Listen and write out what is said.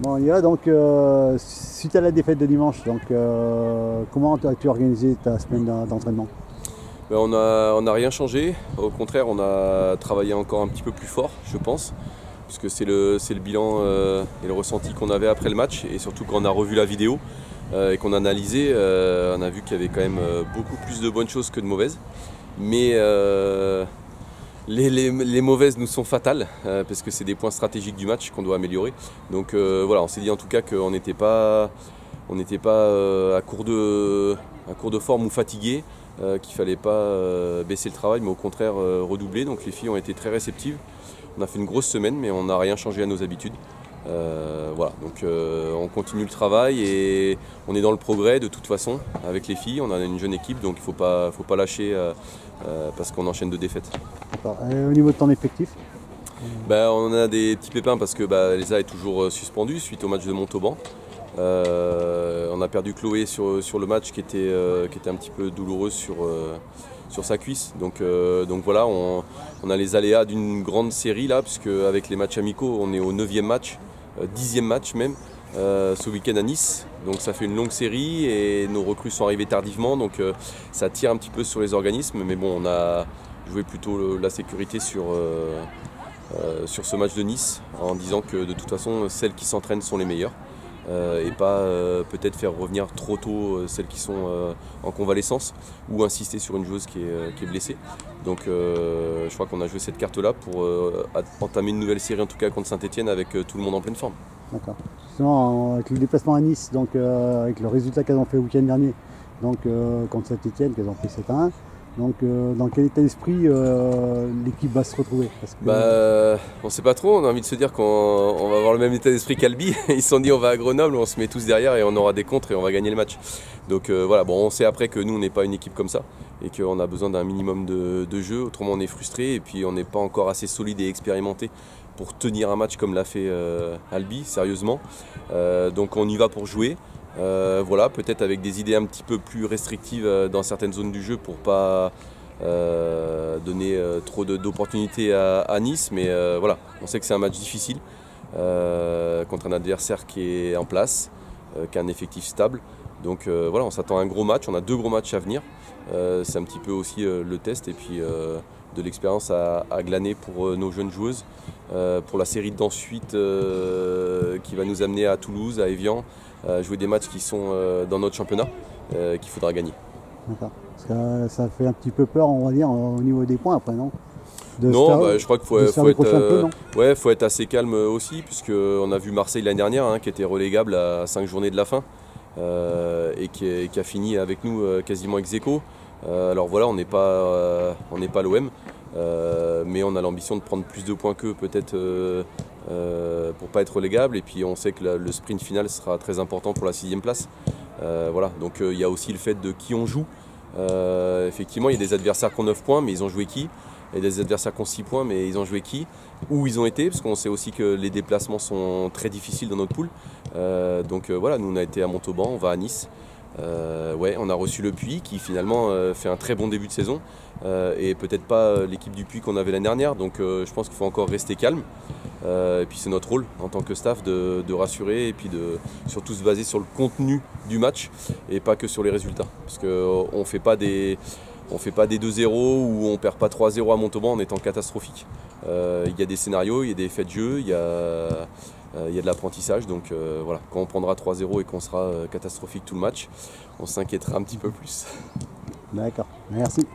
Bon, Nia, donc suite à la défaite de dimanche, comment as-tu organisé ta semaine d'entraînement? Ben, on a rien changé, au contraire on a travaillé encore un petit peu plus fort je pense, puisque c'est le bilan et le ressenti qu'on avait après le match, et surtout quand on a revu la vidéo et qu'on a analysé, on a vu qu'il y avait quand même beaucoup plus de bonnes choses que de mauvaises. Mais les mauvaises nous sont fatales, parce que c'est des points stratégiques du match qu'on doit améliorer. Donc voilà, on s'est dit en tout cas qu'on n'était pas à court de forme ou fatigué, qu'il ne fallait pas baisser le travail, mais au contraire redoubler. Donc les filles ont été très réceptives. On a fait une grosse semaine, mais on n'a rien changé à nos habitudes. Voilà, donc on continue le travail et on est dans le progrès de toute façon avec les filles. On a une jeune équipe, donc il ne faut pas lâcher parce qu'on enchaîne de défaites. D'accord. Et au niveau de ton effectif? On a des petits pépins parce que Elsa est toujours suspendue suite au match de Montauban. On a perdu Chloé sur le match qui était un petit peu douloureuse sur sa cuisse. Donc voilà, on a les aléas d'une grande série là, puisque avec les matchs amicaux, on est au 9e match, 10e match même, ce week-end à Nice. Donc ça fait une longue série et nos recrues sont arrivées tardivement, donc ça tire un petit peu sur les organismes. Mais bon, on a joué plutôt la sécurité sur ce match de Nice, en disant que de toute façon, celles qui s'entraînent sont les meilleures. Et pas peut-être faire revenir trop tôt celles qui sont en convalescence, ou insister sur une joueuse qui est blessée. Donc je crois qu'on a joué cette carte-là pour entamer une nouvelle série, en tout cas contre Saint-Etienne, avec tout le monde en pleine forme. D'accord. Justement, avec le déplacement à Nice, avec le résultat qu'elles ont fait le week-end dernier, contre Saint-Etienne, qu'elles ont pris 7-1. Dans quel état d'esprit l'équipe va se retrouver? On ne sait pas trop, on a envie de se dire qu'on va avoir le même état d'esprit qu'Albi. Ils se sont dit on va à Grenoble, on se met tous derrière et on aura des contres et on va gagner le match. Donc voilà, bon, on sait après que nous on n'est pas une équipe comme ça et qu'on a besoin d'un minimum de jeu, autrement on est frustré et puis on n'est pas encore assez solide et expérimenté pour tenir un match comme l'a fait Albi, sérieusement. Donc on y va pour jouer. Voilà, peut-être avec des idées un petit peu plus restrictives dans certaines zones du jeu pour pas donner trop d'opportunités à Nice, mais voilà, on sait que c'est un match difficile contre un adversaire qui est en place, qui a un effectif stable. Donc voilà, on s'attend à un gros match, on a 2 gros matchs à venir. C'est un petit peu aussi le test et puis de l'expérience à glaner pour nos jeunes joueuses, pour la série d'ensuite qui va nous amener à Toulouse, à Évian, jouer des matchs qui sont dans notre championnat, qu'il faudra gagner. D'accord. Parce que ça fait un petit peu peur, on va dire, au niveau des points après, non? Non, je crois qu'il faut faut être assez calme aussi, puisqu'on a vu Marseille l'année dernière, hein, qui était relégable à 5 journées de la fin, et qui a fini avec nous quasiment ex aequo. Alors voilà, on n'est pas l'OM, mais on a l'ambition de prendre plus de points qu'eux peut-être pour ne pas être relégable. Et puis on sait que le sprint final sera très important pour la 6e place. Voilà, donc il y a aussi le fait de qui on joue. Effectivement, il y a des adversaires qui ont 9 points, mais ils ont joué qui? Il y a des adversaires qui ont 6 points, mais ils ont joué qui? Où ils ont été? Parce qu'on sait aussi que les déplacements sont très difficiles dans notre poule. Voilà, nous on a été à Montauban, on va à Nice. Ouais, on a reçu le Puy qui finalement fait un très bon début de saison, et peut-être pas l'équipe du Puy qu'on avait l'année dernière. Donc je pense qu'il faut encore rester calme. Et puis c'est notre rôle en tant que staff de rassurer et puis de surtout se baser sur le contenu du match et pas que sur les résultats. Parce qu'on ne fait pas des 2-0 ou on perd pas 3-0 à Montauban en étant catastrophique. Il y a des scénarios, il y a des effets de jeu, il y a de l'apprentissage. Donc voilà, quand on prendra 3-0 et qu'on sera catastrophique tout le match, on s'inquiétera un petit peu plus. D'accord, merci.